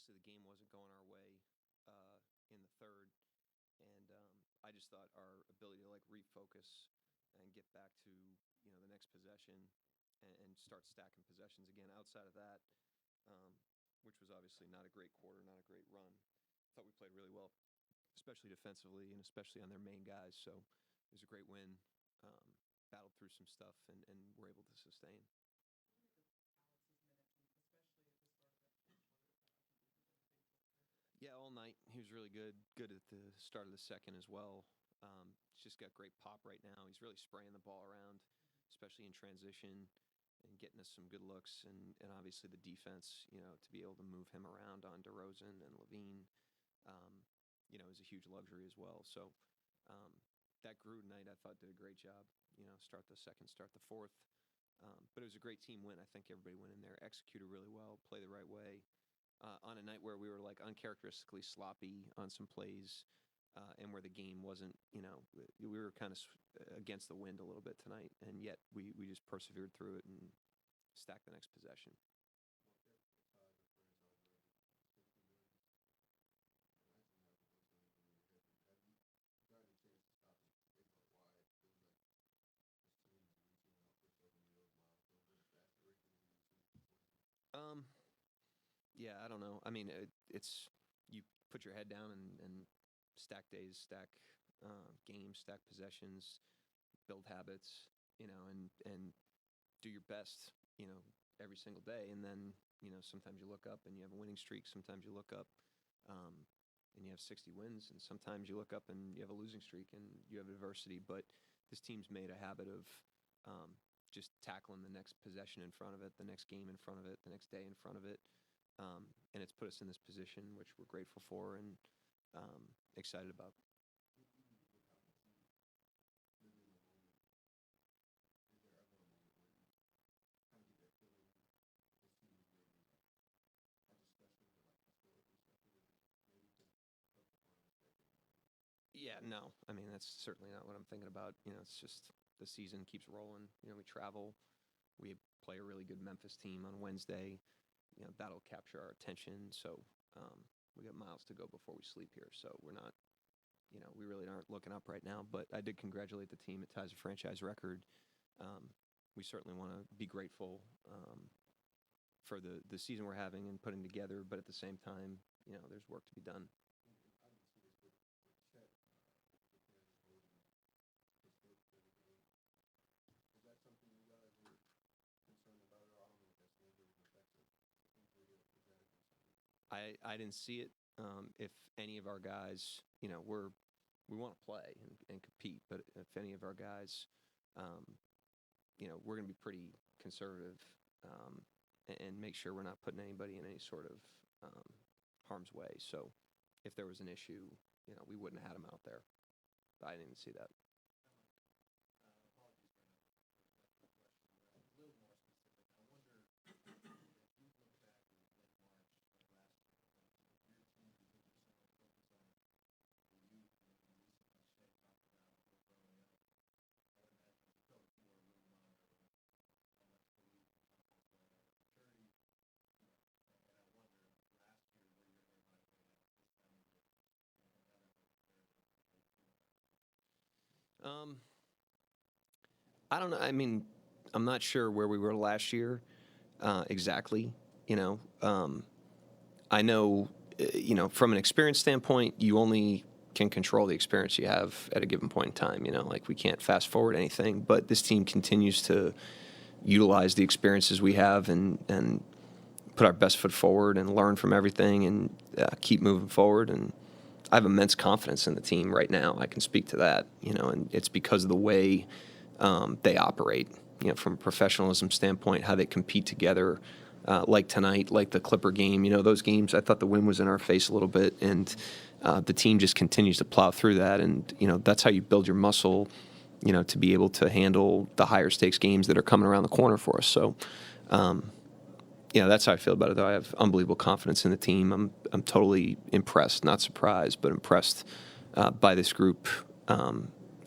obviously the game wasn't going our way in the third, and I just thought our ability to refocus and get back to the next possession and start stacking possessions again. Outside of that, um, which was obviously not a great quarter, not a great run, I thought we played really well, especially defensively and especially on their main guys. So it was a great win. Um, Battled through some stuff and were able to sustain. Yeah, all night. He was really good. Good at the start of the second as well. He's just got great pop right now. He's really spraying the ball around, especially in transition and getting us some good looks. And obviously the defense, to be able to move him around on DeRozan and Levine, um, is a huge luxury as well. So um, that Gruden night, I thought, did a great job. Start the second, start the fourth. But it was a great team win. I think everybody went in there, executed really well, played the right way. On a night where we were uncharacteristically sloppy on some plays, and where the game wasn't, we were kind of against the wind a little bit tonight, and yet we just persevered through it and stacked the next possession. Um, yeah, I don't know. I mean, it's you put your head down and stack days, stack games, stack possessions, build habits, and do your best, every single day. And then, sometimes you look up and you have a winning streak. Sometimes you look up um, and you have 60 wins. And sometimes you look up and you have a losing streak and you have adversity. But this team's made a habit of just tackling the next possession in front of it, the next game in front of it, the next day in front of it. And it's put us in this position, which we're grateful for and excited about. Yeah, no. I mean, that's certainly not what I'm thinking about. It's just the season keeps rolling. We travel. We play a really good Memphis team on Wednesday. That'll capture our attention. So we got miles to go before we sleep here. So we're not, we really aren't looking up right now. But I did congratulate the team. It ties a franchise record. We certainly want to be grateful for the season we're having and putting together. But at the same time, there's work to be done. I didn't see it. If any of our guys, we want to play and compete, but if any of our guys, we're going to be pretty conservative and make sure we're not putting anybody in any sort of harm's way. So if there was an issue, we wouldn't have had them out there. But I didn't see that. Um, I don't know. I mean, I'm not sure where we were last year exactly. You know, um, I know, from an experience standpoint, you only can control the experience you have at a given point in time. We can't fast forward anything, but this team continues to utilize the experiences we have and put our best foot forward and learn from everything and keep moving forward. And I have immense confidence in the team right now. I can speak to that, and it's because of the way they operate, from a professionalism standpoint, how they compete together, like tonight, like the Clipper game. Those games, I thought the wind was in our face a little bit, and the team just continues to plow through that. And, that's how you build your muscle, to be able to handle the higher stakes games that are coming around the corner for us. So, that's how I feel about it, though. I have unbelievable confidence in the team. I'm totally impressed, not surprised, but impressed by this group.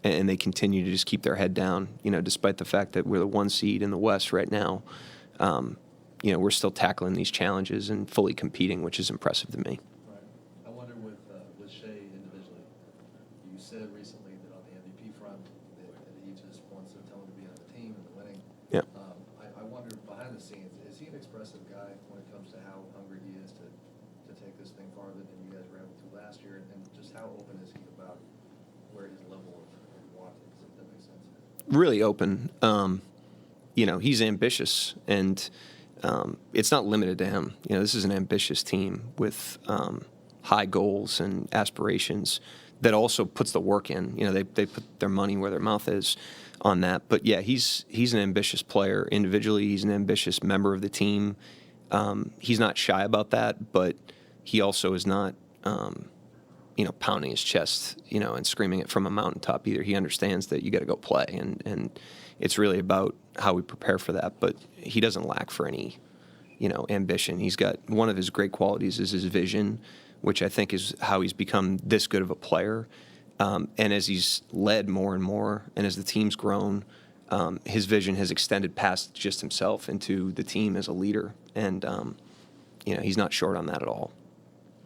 And they continue to just keep their head down, despite the fact that we're the 1 seed in the West right now. we're still tackling these challenges and fully competing, which is impressive to me. Right. I wonder with Shea individually, you said recently that on the MVP front, that he just wants to tell him to be on the team and the winning. Yeah. I wonder behind the scenes, is he an expressive guy when it comes to how hungry he is to take this thing farther than you guys were able to last year, and just how open is he about where his level of want is, if that makes sense? Really open. He's ambitious, and it's not limited to him. This is an ambitious team with high goals and aspirations that also puts the work in. They put their money where their mouth is on that. But yeah, he's an ambitious player individually. He's an ambitious member of the team. He's not shy about that, but he also is not, pounding his chest, and screaming it from a mountaintop either. He understands that you got to go play, and it's really about how we prepare for that. But he doesn't lack for any, ambition. He's got one of his great qualities is his vision, which I think is how he's become this good of a player. And as he's led more and more, and as the team's grown, his vision has extended past just himself into the team as a leader. And, he's not short on that at all.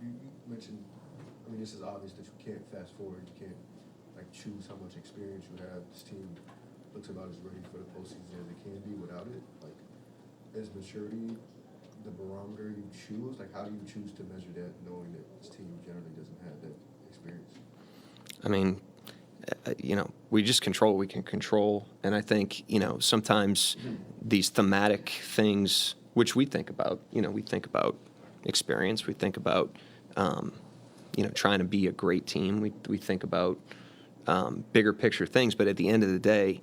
You mentioned, this is obvious that you can't fast forward. You can't, choose how much experience you have. This team looks about as ready for the postseason as it can be without it. Is maturity the barometer you choose? How do you choose to measure that, knowing that this team generally doesn't have that experience? We just control what we can control. And I think, sometimes these thematic things, which we think about, we think about experience, we think about, trying to be a great team. We think about bigger picture things. But at the end of the day,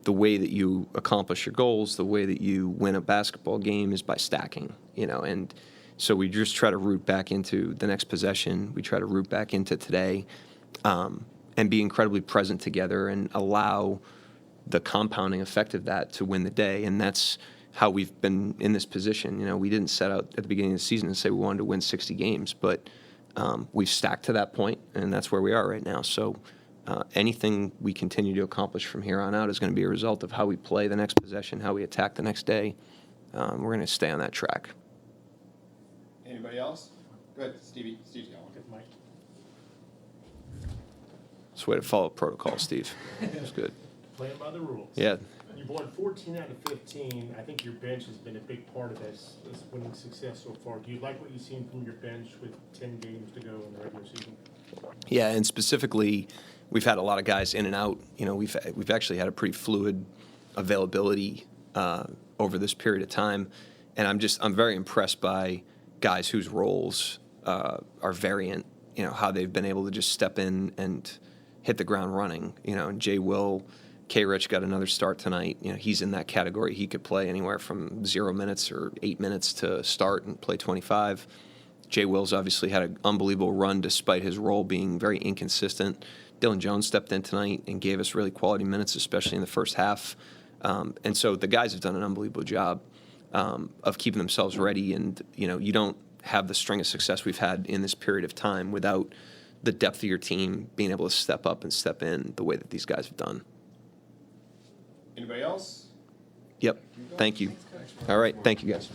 the way that you accomplish your goals, the way that you win a basketball game is by stacking, and so we just try to root back into the next possession. We try to root back into today, and be incredibly present together and allow the compounding effect of that to win the day. And that's how we've been in this position. We didn't set out at the beginning of the season and say we wanted to win 60 games, but we've stacked to that point, and that's where we are right now. So anything we continue to accomplish from here on out is going to be a result of how we play the next possession, how we attack the next day. We're going to stay on that track. Anybody else? Go ahead, Stevie. Steve's going. Good, Mike. It's a way to follow protocol, Steve. It's good. Playing by the rules. Yeah. You've won 14 out of 15. I think your bench has been a big part of this winning success so far. Do you like what you've seen from your bench with 10 games to go in the regular season? Yeah, and specifically, we've had a lot of guys in and out. We've actually had a pretty fluid availability over this period of time, and I'm very impressed by guys whose roles are variant. How they've been able to just step in and hit the ground running. And Jay Will, K. Rich got another start tonight. He's in that category. He could play anywhere from 0 minutes or 8 minutes to start and play 25. Jay Will's obviously had an unbelievable run despite his role being very inconsistent. Dylan Jones stepped in tonight and gave us really quality minutes, especially in the first half. And so the guys have done an unbelievable job of keeping themselves ready. And, you don't have the string of success we've had in this period of time without the depth of your team being able to step up and step in the way that these guys have done. Anybody else? Yep. Thank you. All right. Thank you, guys.